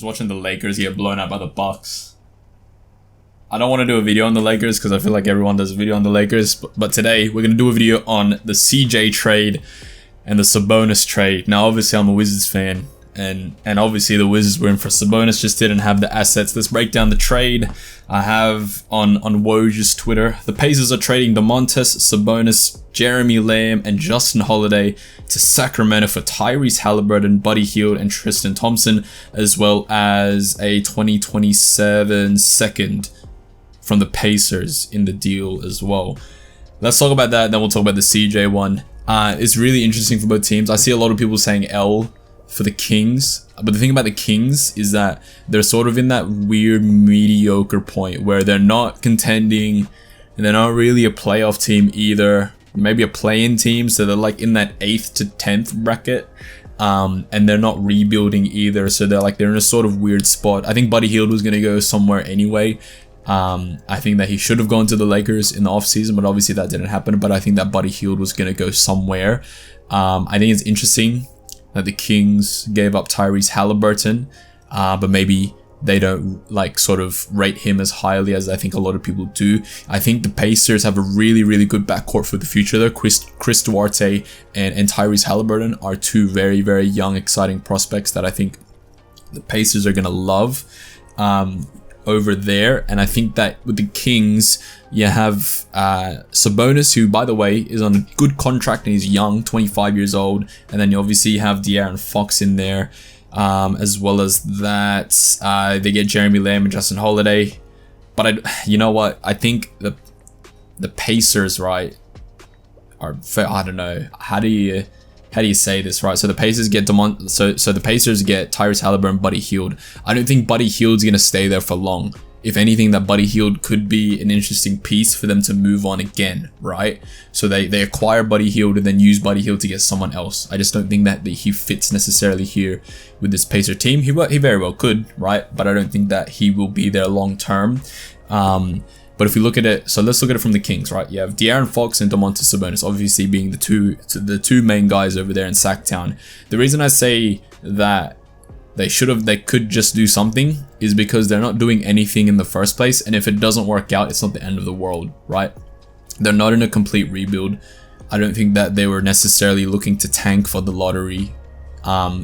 Just watching the Lakers get blown out by the Bucks. I don't want to do a video on the Lakers because I feel like everyone does a video on the Lakers. But today, we're going to do a video on the CJ trade and the Sabonis trade. Now, obviously, I'm a Wizards fan. And obviously, the Wizards were in for Sabonis, just didn't have the assets. Let's break down the trade. I have on Woj's Twitter, the Pacers are trading Domantas, Sabonis, Jeremy Lamb, and Justin Holiday to Sacramento for Tyrese Halliburton, Buddy Hield, and Tristan Thompson, as well as a 2027 second from the Pacers in the deal as well. Let's talk about that, then we'll talk about the CJ one. It's really interesting for both teams. I see a lot of people saying L for the Kings, but the thing about the Kings is that they're sort of in that weird mediocre point where they're not contending and they're not really a playoff team either, maybe a play-in team, so they're like in that 8th to 10th bracket, and they're not rebuilding either, so they're in a sort of weird spot. I think Buddy Hield was going to go somewhere anyway. I think that he should have gone to the Lakers in the offseason, but obviously that didn't happen. But I think that Buddy Hield was going to go somewhere. I think it's interesting that the Kings gave up Tyrese Halliburton, but maybe they don't sort of rate him as highly as I think a lot of people do. I think the Pacers have a really, really good backcourt for the future though. Chris Duarte and Tyrese Halliburton are two very, very young, exciting prospects that I think the Pacers are going to love over there. And I think that with the Kings, you have Sabonis, who, by the way, is on a good contract and he's young, 25 years old. And then you obviously have De'Aaron Fox in there, as well as that they get Jeremy Lamb and Justin Holiday. But you know what? I think the Pacers, right, are, I don't know, how do you say this, right? So the Pacers get so the Pacers get Tyrese Halliburton, Buddy Hield. I don't think Buddy Hield's gonna stay there for long. If anything, that Buddy Hield could be an interesting piece for them to move on again, right? So they acquire Buddy Hield and then use Buddy Hield to get someone else. I just don't think that he fits necessarily here with this Pacer team. He very well could, right? But I don't think that he will be there long term. But if we look at it, so let's look at it from the Kings, right? You have De'Aaron Fox and Domantas Sabonis, obviously being the two main guys over there in Sacktown. The reason I say that they could just do something is because they're not doing anything in the first place, and if it doesn't work out, it's not the end of the world, right? They're not in a complete rebuild. I don't think that they were necessarily looking to tank for the lottery,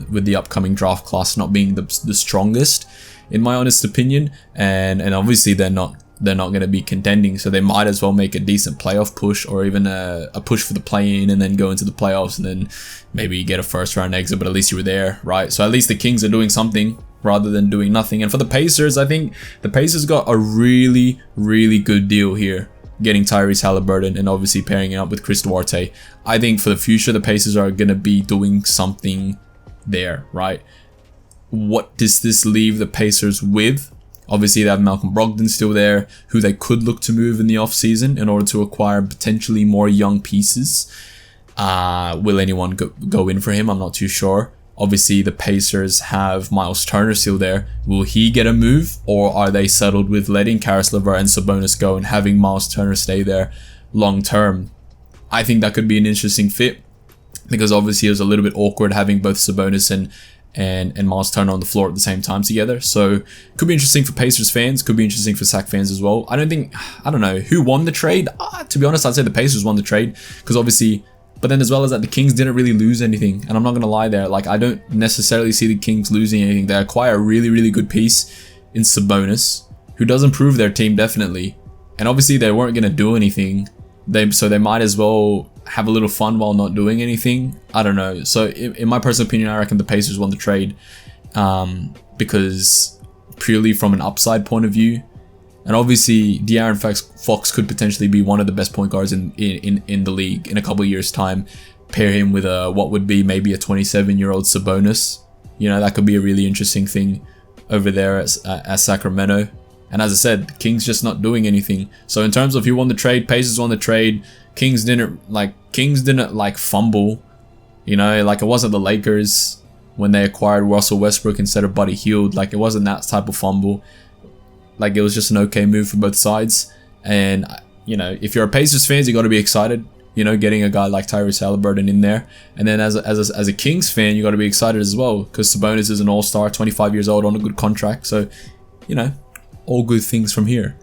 with the upcoming draft class not being the strongest, in my honest opinion, and obviously they're not going to be contending, so they might as well make a decent playoff push, or even a push for the play-in and then go into the playoffs and then maybe get a first-round exit, but at least you were there, right? So at least the Kings are doing something rather than doing nothing. And for the Pacers, I think the Pacers got a really, really good deal here, getting Tyrese Halliburton and obviously pairing it up with Chris Duarte. I think for the future, the Pacers are going to be doing something there, right? What does this leave the Pacers with? Obviously, they have Malcolm Brogdon still there, who they could look to move in the offseason in order to acquire potentially more young pieces. Will anyone go in for him? I'm not too sure. Obviously, the Pacers have Miles Turner still there. Will he get a move, or are they settled with letting Caris LeVert and Sabonis go and having Miles Turner stay there long term? I think that could be an interesting fit, because obviously it was a little bit awkward having both Sabonis and Miles Turner on the floor at the same time together. So could be interesting for Pacers fans, could be interesting for Sac fans as well. I don't know who won the trade. To be honest, I'd say the Pacers won the trade, because obviously, but then as well as that, the Kings didn't really lose anything, and I'm not gonna lie there, I don't necessarily see the Kings losing anything. They acquire a really, really good piece in Sabonis, who does improve their team definitely, and obviously they weren't gonna do anything, so they might as well have a little fun while not doing anything. I don't know. So in my personal opinion, I reckon the Pacers won the trade, because purely from an upside point of view, and obviously De'Aaron Fox could potentially be one of the best point guards in the league in a couple of years' time. Pair him with what would be maybe a 27-year-old Sabonis. You know, that could be a really interesting thing over there at Sacramento. And as I said, the Kings just not doing anything. So in terms of who won the trade, Pacers won the trade. Kings didn't fumble. You know, it wasn't the Lakers when they acquired Russell Westbrook instead of Buddy Hield. It wasn't that type of fumble. It was just an okay move for both sides. And you know, if you're a Pacers fan, you got to be excited. You know, getting a guy like Tyrese Halliburton in there. And then as a Kings fan, you got to be excited as well, because Sabonis is an all-star, 25 years old on a good contract. So, you know, all good things from here.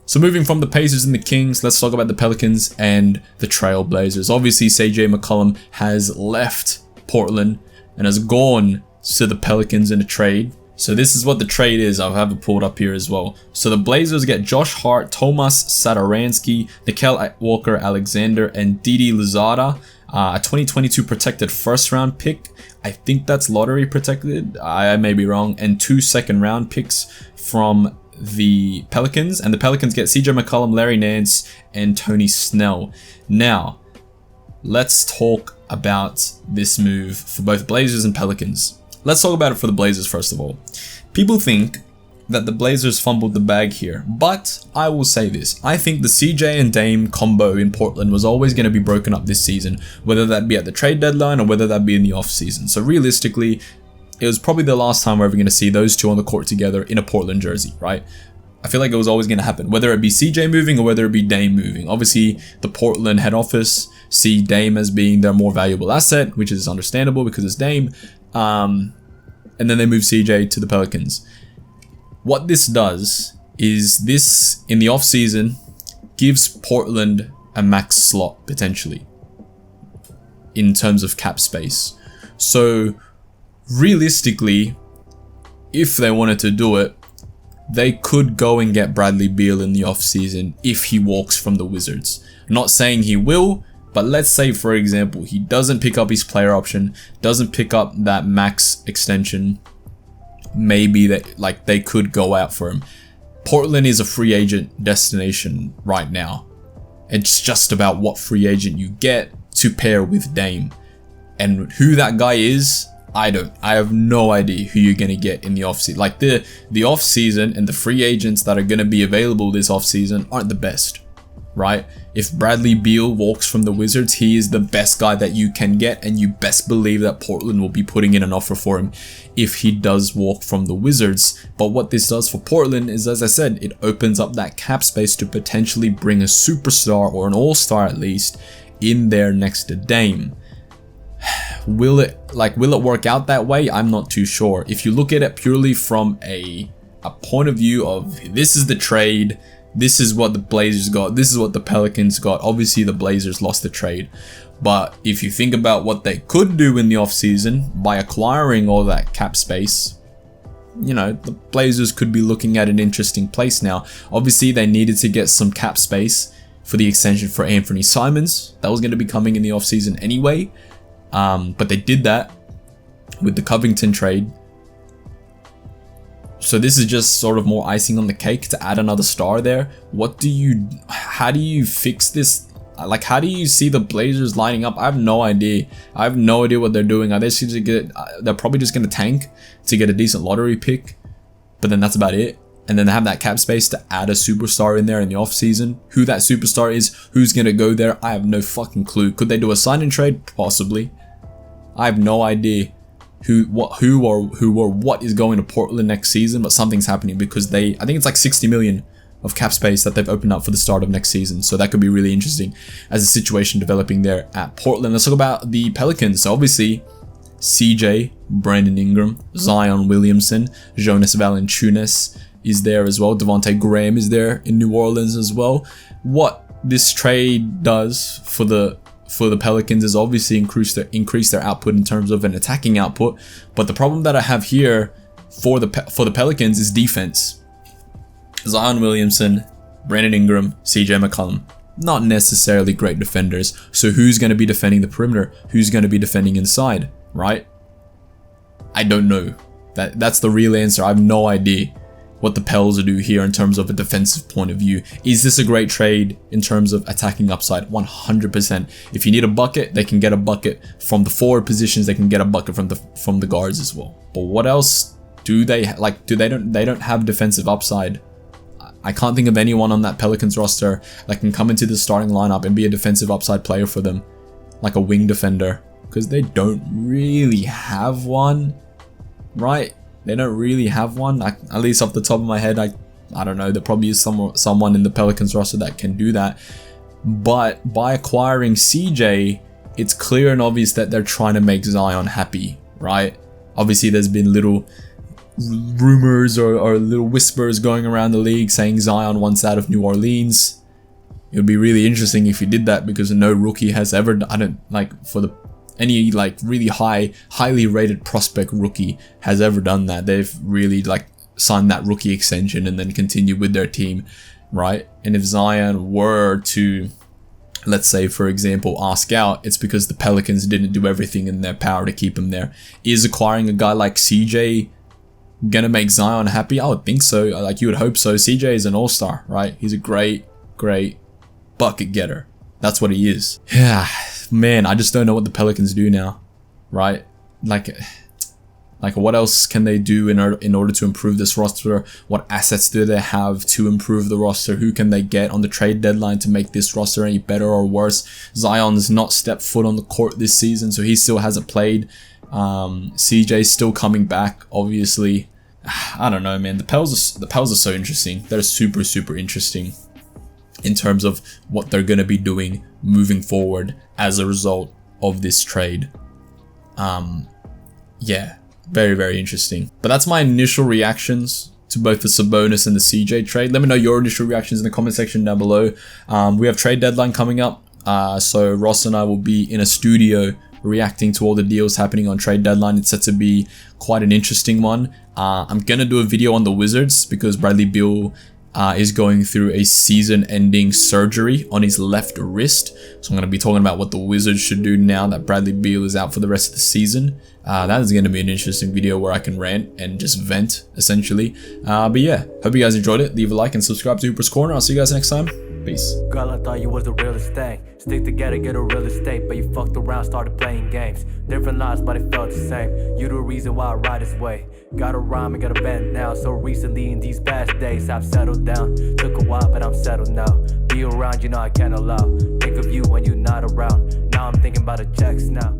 So moving from the Pacers and the Kings, let's talk about the Pelicans and the Trail Blazers. Obviously, CJ McCollum has left Portland and has gone to the Pelicans in a trade. So this is what the trade is. I'll have it pulled up here as well. So the Blazers get Josh Hart, Tomas Satoransky, Nickeil Walker-Alexander, and Didi Louzada. A 2022 protected first round pick. I think that's lottery protected. I may be wrong. And 2 second round picks from the Pelicans. And the Pelicans get CJ McCollum, Larry Nance, and Tony Snell. Now, let's talk about this move for both Blazers and Pelicans. Let's talk about it for the Blazers first of all. People think that the Blazers fumbled the bag here, but I will say this. I think the CJ and Dame combo in Portland was always going to be broken up this season, whether that be at the trade deadline or whether that be in the offseason. So realistically, it was probably the last time we're ever going to see those two on the court together in a Portland jersey, right? I feel like it was always going to happen, whether it be CJ moving or whether it be Dame moving. Obviously, the Portland head office see Dame as being their more valuable asset, which is understandable because it's Dame. And then they move CJ to the Pelicans. What this does is this, in the offseason, gives Portland a max slot, potentially, in terms of cap space. So, realistically, if they wanted to do it, they could go and get Bradley Beal in the offseason if he walks from the Wizards. I'm not saying he will, but let's say, for example, he doesn't pick up his player option, doesn't pick up that max extension. Maybe they could go out for him. Portland is a free agent destination right now. It's just about what free agent you get to pair with Dame. And who that guy is, I have no idea who you're going to get in the offseason. Like the offseason and the free agents that are going to be available this offseason aren't the best, right? If Bradley Beal walks from the Wizards, he is the best guy that you can get, and you best believe that Portland will be putting in an offer for him if he does walk from the Wizards. But what this does for Portland is, as I said, it opens up that cap space to potentially bring a superstar, or an all-star at least, in there next to Dame. Will it work out that way? I'm not too sure. If you look at it purely from a point of view of, this is the trade, this is what the Blazers got, this is what the Pelicans got. Obviously, the Blazers lost the trade. But if you think about what they could do in the offseason by acquiring all that cap space, you know, the Blazers could be looking at an interesting place now. Obviously, they needed to get some cap space for the extension for Anthony Simons. That was going to be coming in the offseason anyway. But they did that with the Covington trade. So this is just sort of more icing on the cake to add another star there. How do you fix this? Like, how do you see the Blazers lining up? I have no idea. I have no idea what they're doing. They're probably just going to tank to get a decent lottery pick, but then that's about it. And then they have that cap space to add a superstar in there in the offseason. Who that superstar is, who's going to go there, I have no fucking clue. Could they do a sign and trade? Possibly. I have no idea who or what is going to Portland next season, but something's happening because I think it's like 60 million of cap space that they've opened up for the start of next season. So that could be really interesting as a situation developing there at Portland. Let's talk about the Pelicans. So obviously, CJ, Brandon Ingram, Zion Williamson, Jonas Valanciunas is there as well. Devontae Graham is there in New Orleans as well. What this trade does for the Pelicans is obviously increase their output in terms of an attacking output. But the problem that I have here for the Pelicans is defense. Zion Williamson, Brandon Ingram, CJ McCollum, not necessarily great defenders. So who's going to be defending the perimeter? Who's going to be defending inside, right? I don't know. That's the real answer. I have no idea what the Pels do here in terms of a defensive point of view. Is this a great trade in terms of attacking upside? 100%. If you need a bucket, they can get a bucket from the forward positions. They can get a bucket from the guards as well. But what else do they they don't have defensive upside. I can't think of anyone on that Pelicans roster that can come into the starting lineup and be a defensive upside player for them, like a wing defender, because they don't really have one, right? They don't really have one. At least off the top of my head, I don't know. There probably is someone in the Pelicans roster that can do that. But by acquiring CJ, it's clear and obvious that they're trying to make Zion happy, right? Obviously, there's been little rumors or little whispers going around the league saying Zion wants out of New Orleans. It would be really interesting if he did that, because no rookie has ever, any like really highly rated prospect rookie has ever done that. They've really like signed that rookie extension and then continued with their team, right? And if Zion were to, let's say for example, ask out, it's because the Pelicans didn't do everything in their power to keep him there. Is acquiring a guy like CJ gonna make Zion happy? I would think so. Like, you would hope so. CJ is an all-star, right? He's a great bucket getter. That's what he is. Yeah, man, I just don't know what the Pelicans do now, right? Like what else can they do in order to improve this roster? What assets do they have to improve the roster? Who can they get on the trade deadline to make this roster any better or worse? Zion's not stepped foot on the court this season, so he still hasn't played. CJ's still coming back, obviously. I don't know, man. The Pels are so interesting. They're super interesting in terms of what they're gonna be doing moving forward as a result of this trade. Yeah, very interesting. But that's my initial reactions to both the Sabonis and the CJ trade. Let me know your initial reactions in the comment section down below. We have trade deadline coming up, so Ross and I will be in a studio reacting to all the deals happening on trade deadline. It's set to be quite an interesting one. I'm gonna do a video on the Wizards because Bradley Beal is going through a season-ending surgery on his left wrist. So I'm going to be talking about what the Wizards should do now that Bradley Beal is out for the rest of the season. That is going to be an interesting video where I can rant and just vent, essentially. But yeah, hope you guys enjoyed it. Leave a like and subscribe to Hooper's Corner. I'll see you guys next time. Peace. Girl, I thought you was the realest thing. Stick together, get a real estate, but you fucked around, started playing games. Different lives, but it felt the same. You the reason why I ride this way. Got a rhyme and got a band now. So recently in these past days, I've settled down. Took a while, but I'm settled now. Be around, you know I can't allow. Think of you when you're not around. Now I'm thinking about the checks now.